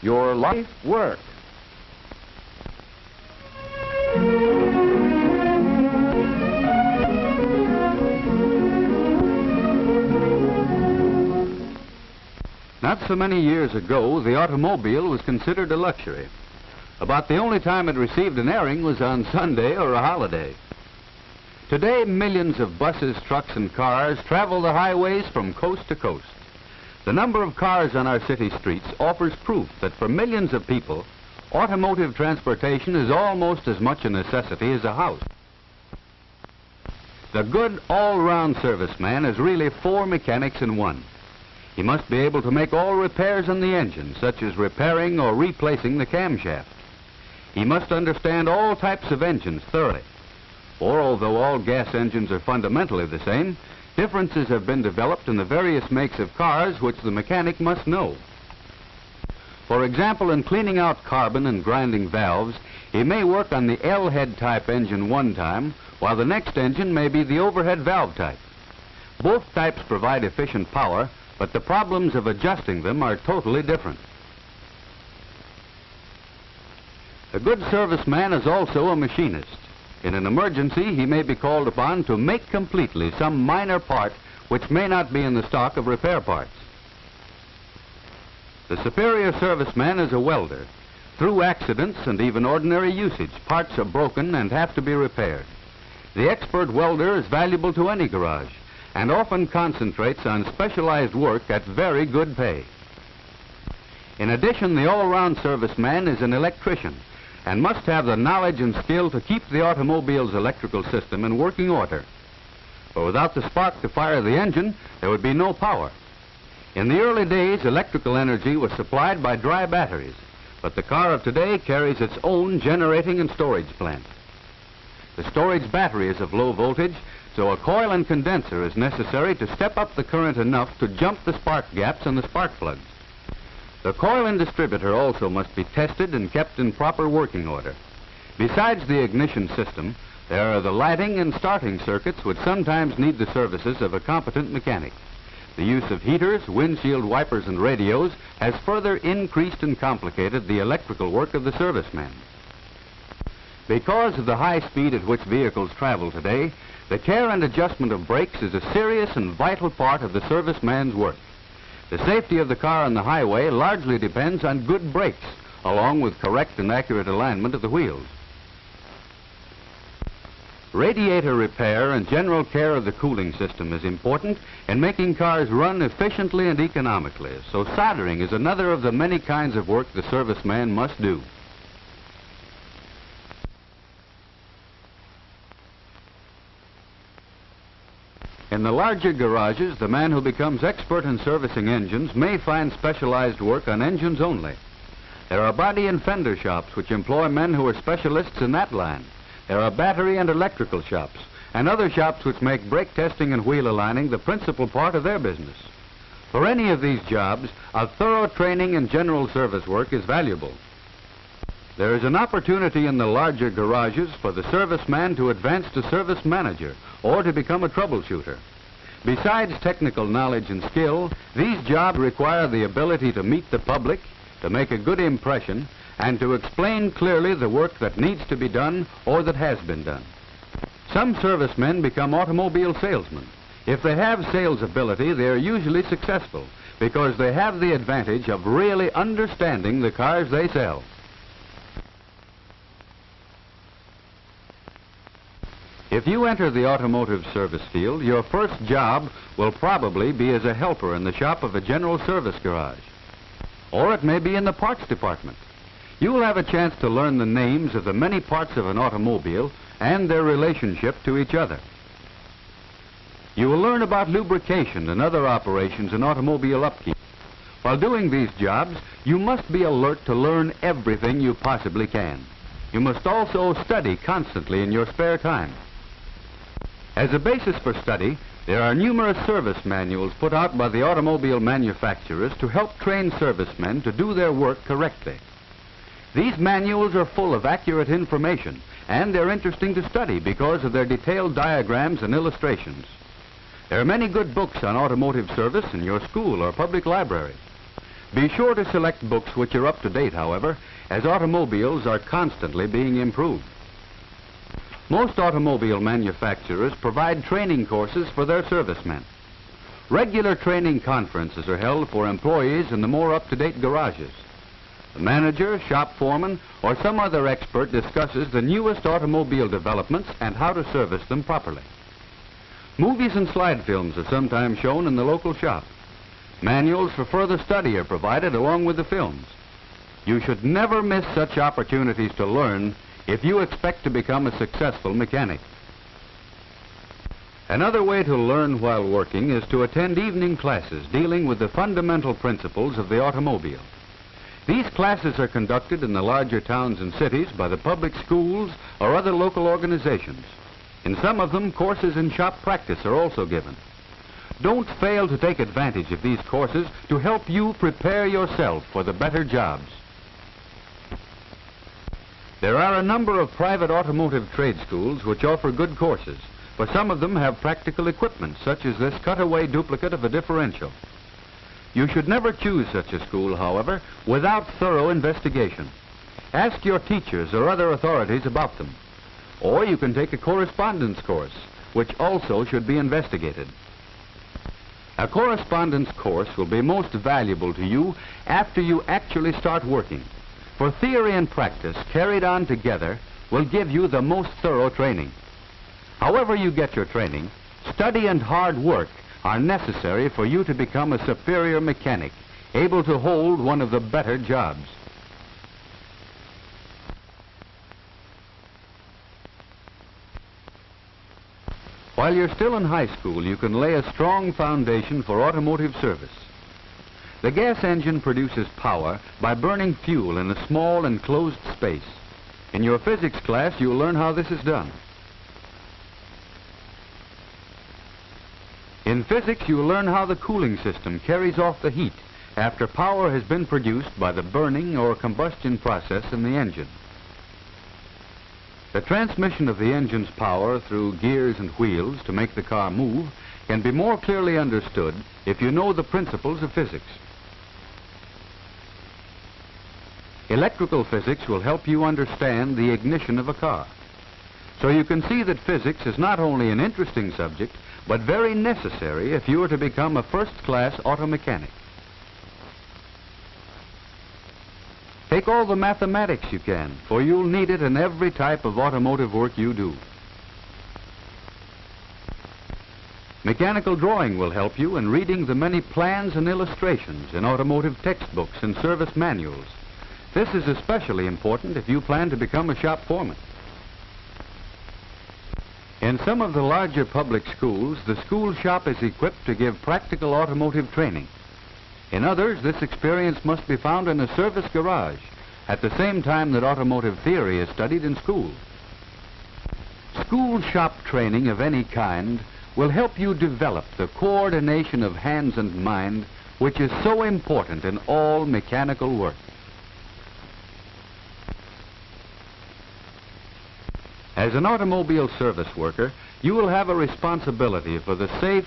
your life work. Not so many years ago, the automobile was considered a luxury. About the only time it received an airing was on Sunday or a holiday. Today, millions of buses, trucks, and cars travel the highways from coast to coast. The number of cars on our city streets offers proof that for millions of people, automotive transportation is almost as much a necessity as a house. The good all-round serviceman is really 4 mechanics in one. He must be able to make all repairs on the engine, such as repairing or replacing the camshaft. He must understand all types of engines thoroughly. For although all gas engines are fundamentally the same, differences have been developed in the various makes of cars which the mechanic must know. For example, in cleaning out carbon and grinding valves, he may work on the L-head type engine one time, while the next engine may be the overhead valve type. Both types provide efficient power, but the problems of adjusting them are totally different. A good serviceman is also a machinist. In an emergency, he may be called upon to make completely some minor part which may not be in the stock of repair parts. The superior serviceman is a welder. Through accidents and even ordinary usage, parts are broken and have to be repaired. The expert welder is valuable to any garage and often concentrates on specialized work at very good pay. In addition, the all-round serviceman is an electrician and must have the knowledge and skill to keep the automobile's electrical system in working order. For without the spark to fire the engine, there would be no power. In the early days, electrical energy was supplied by dry batteries, but the car of today carries its own generating and storage plant. The storage battery is of low voltage, so a coil and condenser is necessary to step up the current enough to jump the spark gaps in the spark plugs. The coil and distributor also must be tested and kept in proper working order. Besides the ignition system, there are the lighting and starting circuits which sometimes need the services of a competent mechanic. The use of heaters, windshield wipers, and radios has further increased and complicated the electrical work of the serviceman. Because of the high speed at which vehicles travel today, the care and adjustment of brakes is a serious and vital part of the serviceman's work. The safety of the car on the highway largely depends on good brakes, along with correct and accurate alignment of the wheels. Radiator repair and general care of the cooling system is important in making cars run efficiently and economically, so soldering is another of the many kinds of work the serviceman must do. In the larger garages, the man who becomes expert in servicing engines may find specialized work on engines only. There are body and fender shops which employ men who are specialists in that line. There are battery and electrical shops, and other shops which make brake testing and wheel aligning the principal part of their business. For any of these jobs, a thorough training in general service work is valuable. There is an opportunity in the larger garages for the serviceman to advance to service manager or to become a troubleshooter. Besides technical knowledge and skill, these jobs require the ability to meet the public, to make a good impression, and to explain clearly the work that needs to be done or that has been done. Some servicemen become automobile salesmen. If they have sales ability, they are usually successful because they have the advantage of really understanding the cars they sell. If you enter the automotive service field, your first job will probably be as a helper in the shop of a general service garage. Or it may be in the parts department. You will have a chance to learn the names of the many parts of an automobile and their relationship to each other. You will learn about lubrication and other operations in automobile upkeep. While doing these jobs, you must be alert to learn everything you possibly can. You must also study constantly in your spare time. As a basis for study, there are numerous service manuals put out by the automobile manufacturers to help train servicemen to do their work correctly. These manuals are full of accurate information, and they're interesting to study because of their detailed diagrams and illustrations. There are many good books on automotive service in your school or public library. Be sure to select books which are up to date, however, as automobiles are constantly being improved. Most automobile manufacturers provide training courses for their servicemen. Regular training conferences are held for employees in the more up-to-date garages. The manager, shop foreman, or some other expert discusses the newest automobile developments and how to service them properly. Movies and slide films are sometimes shown in the local shop. Manuals for further study are provided along with the films. You should never miss such opportunities to learn if you expect to become a successful mechanic. Another way to learn while working is to attend evening classes dealing with the fundamental principles of the automobile. These classes are conducted in the larger towns and cities by the public schools or other local organizations. In some of them, courses in shop practice are also given. Don't fail to take advantage of these courses to help you prepare yourself for the better jobs. There are a number of private automotive trade schools which offer good courses, for some of them have practical equipment, such as this cutaway duplicate of a differential. You should never choose such a school, however, without thorough investigation. Ask your teachers or other authorities about them. Or you can take a correspondence course, which also should be investigated. A correspondence course will be most valuable to you after you actually start working, for theory and practice carried on together will give you the most thorough training. However you get your training, study and hard work are necessary for you to become a superior mechanic, able to hold one of the better jobs. While you're still in high school, you can lay a strong foundation for automotive service. The gas engine produces power by burning fuel in a small enclosed space. In your physics class, you'll learn how this is done. In physics, you'll learn how the cooling system carries off the heat after power has been produced by the burning or combustion process in the engine. The transmission of the engine's power through gears and wheels to make the car move can be more clearly understood if you know the principles of physics. Electrical physics will help you understand the ignition of a car. So you can see that physics is not only an interesting subject, but very necessary if you are to become a first-class auto mechanic. Take all the mathematics you can, for you'll need it in every type of automotive work you do. Mechanical drawing will help you in reading the many plans and illustrations in automotive textbooks and service manuals. This is especially important if you plan to become a shop foreman. In some of the larger public schools, the school shop is equipped to give practical automotive training. In others, this experience must be found in a service garage at the same time that automotive theory is studied in school. School shop training of any kind will help you develop the coordination of hands and mind, which is so important in all mechanical work. As an automobile service worker, you will have a responsibility for the safe,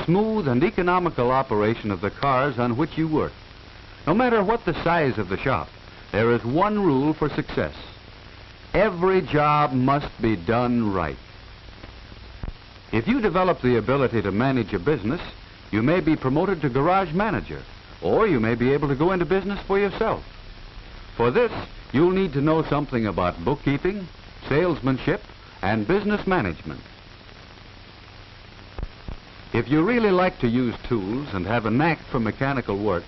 smooth, and economical operation of the cars on which you work. No matter what the size of the shop, there is one rule for success. Every job must be done right. If you develop the ability to manage a business, you may be promoted to garage manager, or you may be able to go into business for yourself. For this, you'll need to know something about bookkeeping, salesmanship, and business management. If you really like to use tools and have a knack for mechanical work,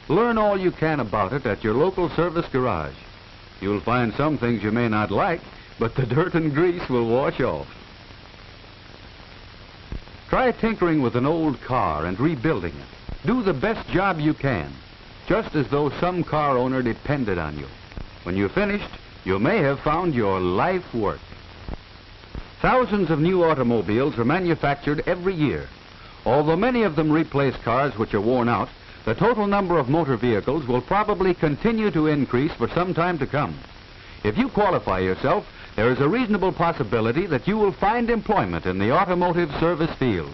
learn all you can about it at your local service garage. You'll find some things you may not like, but the dirt and grease will wash off. Try tinkering with an old car and rebuilding it. Do the best job you can, just as though some car owner depended on you. When you're finished, you may have found your life work. Thousands of new automobiles are manufactured every year. Although many of them replace cars which are worn out, the total number of motor vehicles will probably continue to increase for some time to come. If you qualify yourself, there is a reasonable possibility that you will find employment in the automotive service field.